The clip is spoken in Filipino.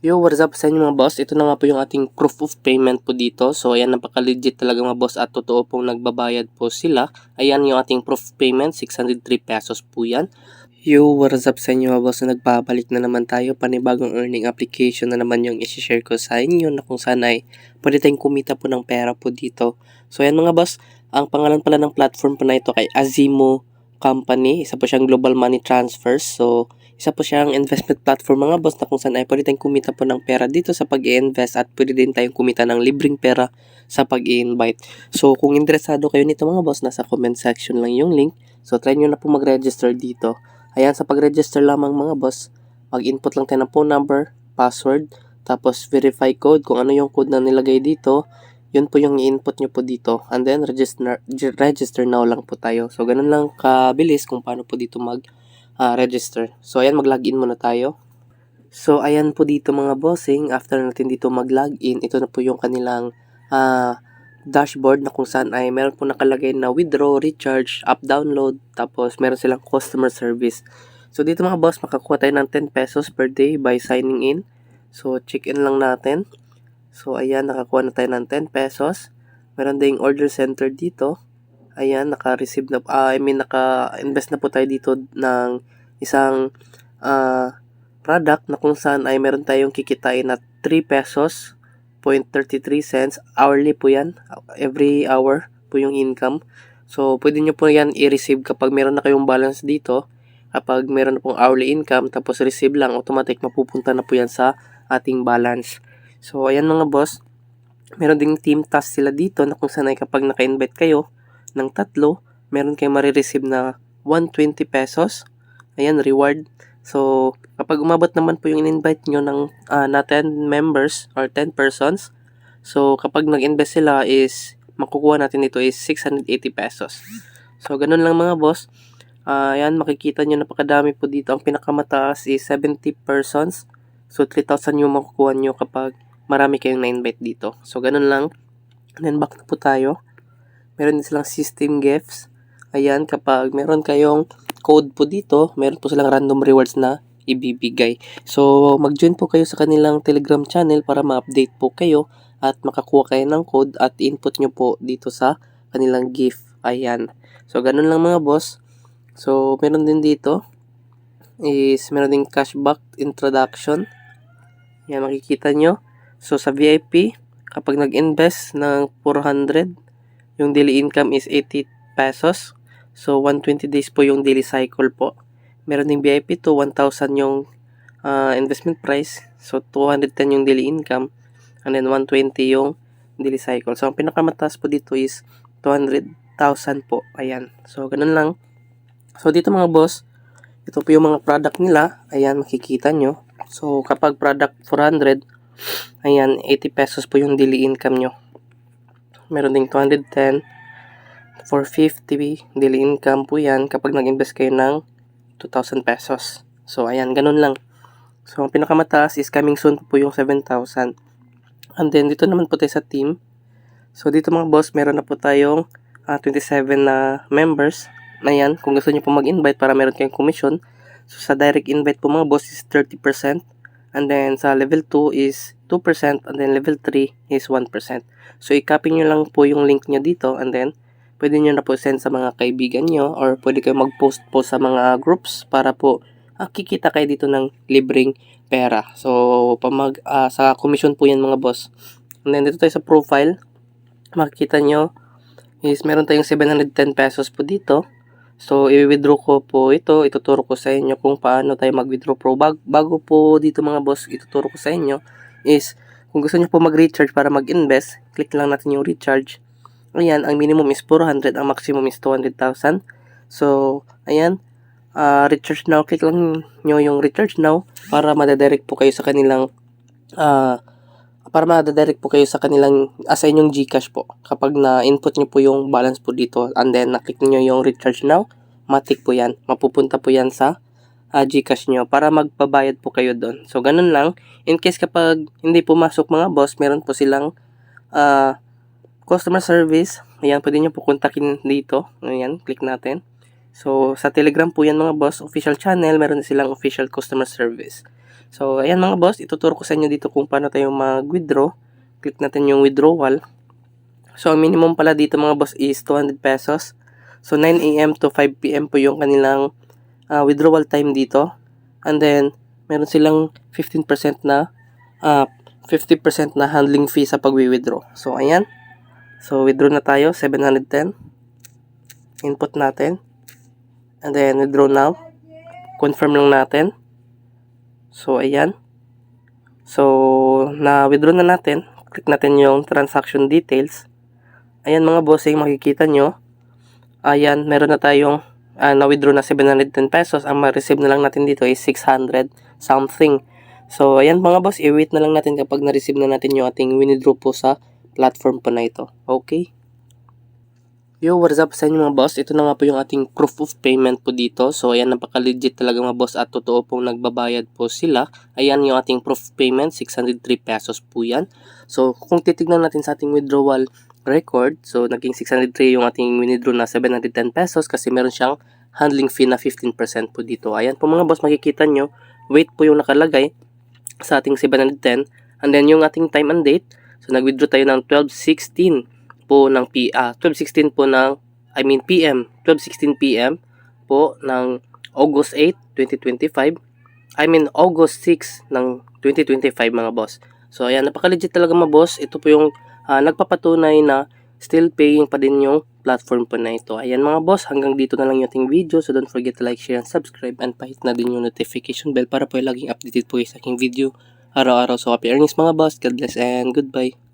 Yo, what is up sa inyo mga boss? Ito na nga po yung ating proof of payment po dito. So, ayan, napaka-legit talaga mga boss at totoo pong nagbabayad po sila. Ayan yung ating proof of payment, 603 pesos po yan. Yo, what is up sa inyo mga boss na nagbabalik na naman tayo. Panibagong earning application na naman yung isi-share ko sa inyo na kung saan ay pwede tayong kumita po ng pera po dito. So, ayan mga boss, ang pangalan pala ng platform po na ito kay Azimo Company. Isa po siyang global money transfers. So, isa po siyang investment platform mga boss na kung saan ay pwede tayong kumita po ng pera dito sa pag-i-invest at pwede din tayong kumita ng libreng pera sa pag-i-invite. So kung interesado kayo nito mga boss, nasa comment section lang yung link. So try nyo na po mag-register dito. Ayan, sa pag-register lamang mga boss, mag-input lang tayo ng phone number, password, tapos verify code. Kung ano yung code na nilagay dito, yun po yung i-input nyo po dito. And then register now lang po tayo. So ganun lang kabilis kung paano po dito register. So, ayan, mag-login muna tayo. So, ayan po dito mga bossing. After natin dito mag-login, ito na po yung kanilang dashboard na kung saan ay meron po nakalagay na withdraw, recharge, up, download, tapos meron silang customer service. So, dito mga boss, makakuha tayo ng 10 pesos per day by signing in. So, check-in lang natin. So, ayan, nakakuha na tayo ng 10 pesos. Meron ding order center dito. Ayan, naka-receive na, naka-invest na po tayo dito ng isang product na kung saan ay meron tayong kikitain na 3 pesos 0.33 cents. Hourly po yan. Every hour po yung income. So, pwede nyo po yan i-receive kapag meron na kayong balance dito. Kapag meron na pong hourly income, tapos receive lang, automatic mapupunta na po yan sa ating balance. So, ayan mga boss. Meron ding team task sila dito na kung saan ay kapag naka-invite kayo ng tatlo, meron kayong marireceive na 120 pesos. Ayan, reward. So, kapag umabot naman po yung in-invite nyo ng na 10 members or 10 persons, so kapag nag-invest sila is, makukuha natin dito is 680 pesos. So, ganun lang mga boss. Ayan, makikita nyo napakadami po dito. Ang pinakamataas is 70 persons. So, 3,000 yung makukuha nyo kapag marami kayong na-invite dito. So, ganun lang. And then, back na po tayo. Meron din silang system gifts. Ayan, kapag meron kayong code po dito, meron po silang random rewards na ibibigay. So, mag-join po kayo sa kanilang Telegram channel para ma-update po kayo at makakuha kayo ng code at input nyo po dito sa kanilang gift. Ayan. So, ganun lang mga boss. So, meron din dito is meron din cashback introduction. Yan, makikita nyo. So, sa VIP, kapag nag-invest ng 400, yung daily income is 80 pesos. So, 120 days po yung daily cycle po. Meron ding VIP to 1,000 yung investment price. So, 210 yung daily income. And then, 120 yung daily cycle. So, ang pinakamataas po dito is 200,000 po. Ayan. So, ganun lang. So, dito mga boss, ito po yung mga product nila. Ayan, makikita nyo. So, kapag product 400, ayan, 80 pesos po yung daily income nyo. Meron ding 210, 450 daily income po yan kapag nag-invest kayo ng 2,000 pesos. So, ayan, ganun lang. So, ang pinakamataas is coming soon po yung 7,000. And then, dito naman po tayo sa team. So, dito mga boss, meron na po tayong 27 na members. Ayan, kung gusto nyo po mag-invite para meron kayong commission. So, sa direct invite po mga boss is 30%. And then, sa level 2 is 2%. And then, level 3 is 1%. So, i-copy nyo lang po yung link nyo dito. And then, pwede nyo na po send sa mga kaibigan nyo. Or pwede kayo mag-post po sa mga groups para po kikita kayo dito ng libreng pera. So, sa commission po yan mga boss. And then, dito tayo sa profile. Makikita nyo is meron tayong 710 pesos po dito. So, i-withdraw ko po ito. Ituturo ko sa inyo kung paano tayo mag-withdraw po. Bago po dito mga boss, ituturo ko sa inyo is kung gusto nyo po mag-recharge para mag-invest, click lang natin yung recharge. Ayan, ang minimum is 400, ang maximum is 200,000. So, ayan, recharge now. Click lang nyo yung recharge now para madadirect po kayo sa kanilang sa kanilang sa inyong GCash po. Kapag na-input nyo po yung balance po dito and then na-click nyo yung recharge now, matik po yan. Mapupunta po yan sa GCash nyo para magpabayad po kayo doon. So, ganun lang. In case kapag hindi pumasok mga boss, meron po silang customer service. Ayan, pwede nyo po kontakin dito. Ayan, click natin. So, sa Telegram po yan mga boss, official channel, meron silang official customer service. So, ayan mga boss, ituturo ko sa inyo dito kung paano tayo mag-withdraw. Click natin yung withdrawal. So, ang minimum pala dito mga boss is 200 pesos. So, 9 AM to 5 PM po yung kanilang withdrawal time dito. And then, meron silang 15% na 50% na handling fee sa pag-withdraw. So, ayan. So, withdraw na tayo, 710. Input natin. And then, withdraw now. Confirm lang natin. So, ayan. So, na-withdraw na natin. Click natin yung transaction details. Ayan mga bossing, makikita nyo. Ayan, meron na tayong na-withdraw na 710 pesos. Ang ma-receive na lang natin dito is 600 something. So, ayan mga boss, i-wait na lang natin kapag na-receive na natin yung ating withdraw po sa platform po na ito. Okay? Yo, what's up sa inyo mga boss? Ito na nga po yung ating proof of payment po dito. So, ayan, napaka-legit talaga mga boss at totoo pong nagbabayad po sila. Ayan yung ating proof of payment, 603 pesos po yan. So, kung titignan natin sa ating withdrawal record, so, naging 603 yung ating withdraw na 710 pesos kasi meron siyang handling fee na 15% po dito. Ayan po mga boss, makikita nyo, wait po yung nakalagay sa ating 710. And then, yung ating time and date, so, nag-withdraw tayo ng 12:16 po ng PM 12:16 PM po ng August 8, 2025. August 6 ng 2025 mga boss. So ayan, napaka-legit talaga mga boss. Ito po yung nagpapatunay na still paying pa din yung platform po na ito. Ayan mga boss, hanggang dito na lang yung ating video. So don't forget to like, share, and subscribe, and pahit na din yung notification bell para po laging updated po sa aking video araw-araw. So happy earnings mga boss. God bless and goodbye.